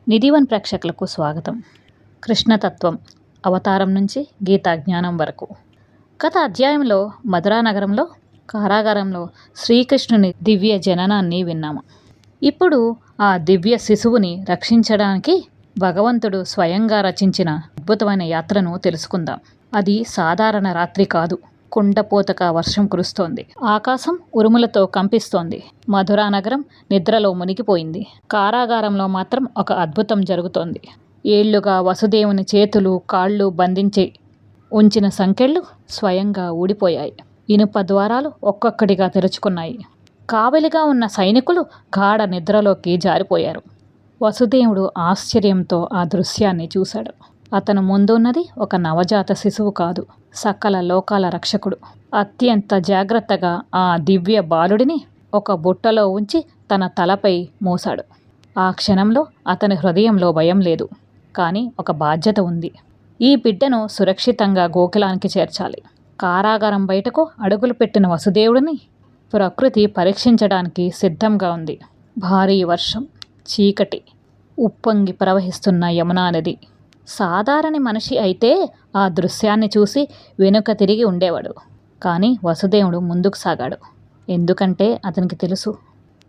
నిధివన్ ప్రేక్షకులకు స్వాగతం. కృష్ణతత్వం అవతారం నుంచి గీతా జ్ఞానం వరకు. గత అధ్యాయంలో మధురా నగరంలో కారాగారంలో శ్రీకృష్ణుని దివ్య జననాన్ని విన్నాము. ఇప్పుడు ఆ దివ్య శిశువుని రక్షించడానికి భగవంతుడు స్వయంగా రచించిన అద్భుతమైన యాత్రను తెలుసుకుందాం. అది సాధారణ రాత్రి కాదు. కుండపోతక వర్షం కురుస్తోంది. ఆకాశం ఉరుములతో కంపిస్తోంది. మధురా నగరం నిద్రలో మునిగిపోయింది. కారాగారంలో మాత్రం ఒక అద్భుతం జరుగుతోంది. ఏళ్లుగా వసుదేవుని చేతులు కాళ్ళు బంధించి ఉంచిన సంకెళ్ళు స్వయంగా ఊడిపోయాయి. ఇనుప ద్వారాలు ఒక్కొక్కటిగా తెరుచుకున్నాయి. కావలిగా ఉన్న సైనికులు గాఢ నిద్రలోకి జారిపోయారు. వసుదేవుడు ఆశ్చర్యంతో ఆ దృశ్యాన్ని చూశాడు. అతను ముందున్నది ఒక నవజాత శిశువు కాదు, సకల లోకాల రక్షకుడు. అత్యంత జాగ్రత్తగా ఆ దివ్య బాలుడిని ఒక బుట్టలో ఉంచి తన తలపై మోసాడు. ఆ క్షణంలో అతని హృదయంలో భయం లేదు, కానీ ఒక బాధ్యత ఉంది. ఈ బిడ్డను సురక్షితంగా గోకులానికి చేర్చాలి. కారాగారం బయటకు అడుగులు పెట్టిన వసుదేవుడిని ప్రకృతి పరీక్షించడానికి సిద్ధంగా ఉంది. భారీ వర్షం, చీకటి, ఉప్పొంగి ప్రవహిస్తున్న యమునా నది. సాధారణ మనిషి అయితే ఆ దృశ్యాన్ని చూసి వెనుక తిరిగి ఉండేవాడు. కానీ వసుదేవుడు ముందుకు సాగాడు. ఎందుకంటే అతనికి తెలుసు,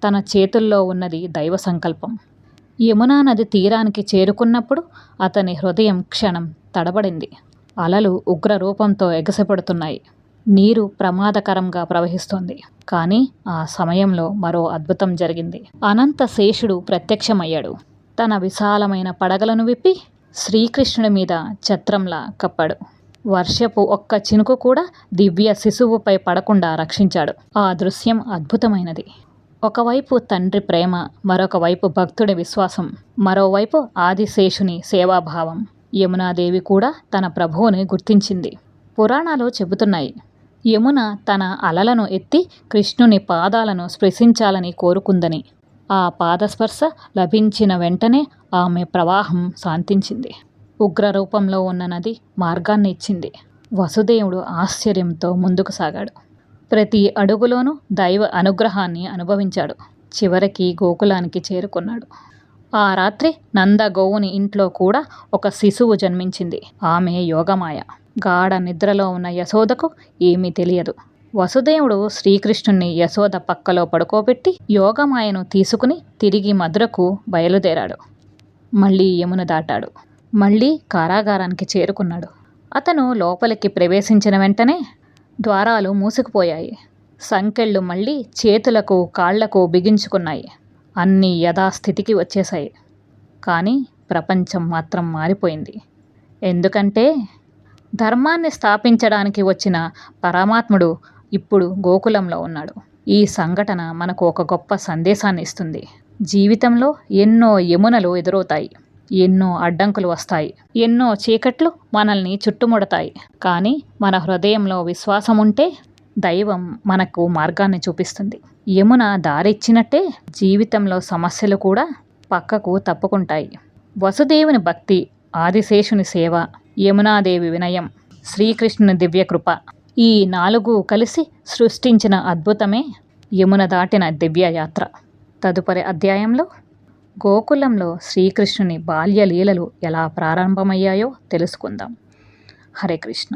తన చేతుల్లో ఉన్నది దైవ సంకల్పం. యమునా నది తీరానికి చేరుకున్నప్పుడు అతని హృదయం క్షణం తడబడింది. అలలు ఉగ్ర రూపంతో ఎగసిపడుతున్నాయి. నీరు ప్రమాదకరంగా ప్రవహిస్తోంది. కానీ ఆ సమయంలో మరో అద్భుతం జరిగింది. అనంత శేషుడు ప్రత్యక్షమయ్యాడు. తన విశాలమైన పడగలను విప్పి శ్రీకృష్ణుడి మీద ఛత్రంలా కప్పాడు. వర్షపు ఒక్క చినుకు కూడా దివ్య శిశువుపై పడకుండా రక్షించాడు. ఆ దృశ్యం అద్భుతమైనది. ఒకవైపు తండ్రి ప్రేమ, మరొక వైపు భక్తుడి విశ్వాసం, మరోవైపు ఆదిశేషుని సేవాభావం. యమునాదేవి కూడా తన ప్రభువుని గుర్తించింది. పురాణాలు చెబుతున్నాయి, యమున తన అలలను ఎత్తి కృష్ణుని పాదాలను స్పృశించాలని కోరుకుందని. ఆ పాదస్పర్శ లభించిన వెంటనే ఆమె ప్రవాహం శాంతించింది. ఉగ్ర రూపంలో ఉన్న నది మార్గాన్ని ఇచ్చింది. వసుదేవుడు ఆశ్చర్యంతో ముందుకు సాగాడు. ప్రతి అడుగులోనూ దైవ అనుగ్రహాన్ని అనుభవించాడు. చివరికి గోకులానికి చేరుకున్నాడు. ఆ రాత్రి నందగోవుని ఇంట్లో కూడా ఒక శిశువు జన్మించింది. ఆమె యోగమాయ. గాఢ నిద్రలో ఉన్న యశోదకు ఏమీ తెలియదు. వసుదేవుడు శ్రీకృష్ణుణ్ణి యశోద పక్కలో పడుకోబెట్టి యోగమాయను తీసుకుని తిరిగి మధురకు బయలుదేరాడు. మళ్ళీ యమున దాటాడు. మళ్ళీ కారాగారానికి చేరుకున్నాడు. అతను లోపలికి ప్రవేశించిన వెంటనే ద్వారాలు మూసుకుపోయాయి. సంకెళ్ళు మళ్ళీ చేతులకు కాళ్లకు బిగించుకున్నాయి. అన్నీ యథాస్థితికి వచ్చేశాయి. కానీ ప్రపంచం మాత్రం మారిపోయింది. ఎందుకంటే ధర్మాన్ని స్థాపించడానికి వచ్చిన పరమాత్ముడు ఇప్పుడు గోకులంలో ఉన్నాడు. ఈ సంఘటన మనకు ఒక గొప్ప సందేశాన్ని ఇస్తుంది. జీవితంలో ఎన్నో యమునలు ఎదురవుతాయి. ఎన్నో అడ్డంకులు వస్తాయి. ఎన్నో చీకట్లు మనల్ని చుట్టుముడతాయి. కానీ మన హృదయంలో విశ్వాసం ఉంటే దైవం మనకు మార్గాన్ని చూపిస్తుంది. యమున దారిచ్చినట్టే జీవితంలో సమస్యలు కూడా పక్కకు తప్పుకుంటాయి. వసుదేవుని భక్తి, ఆదిశేషుని సేవ, యమునాదేవి వినయం, శ్రీకృష్ణుని దివ్యకృప, ఈ 4 కలిసి సృష్టించిన అద్భుతమే యమున దాటిన దివ్యయాత్ర. తదుపరి అధ్యాయంలో గోకులంలో శ్రీకృష్ణుని బాల్య లీలలు ఎలా ప్రారంభమయ్యాయో తెలుసుకుందాం. హరే కృష్ణ.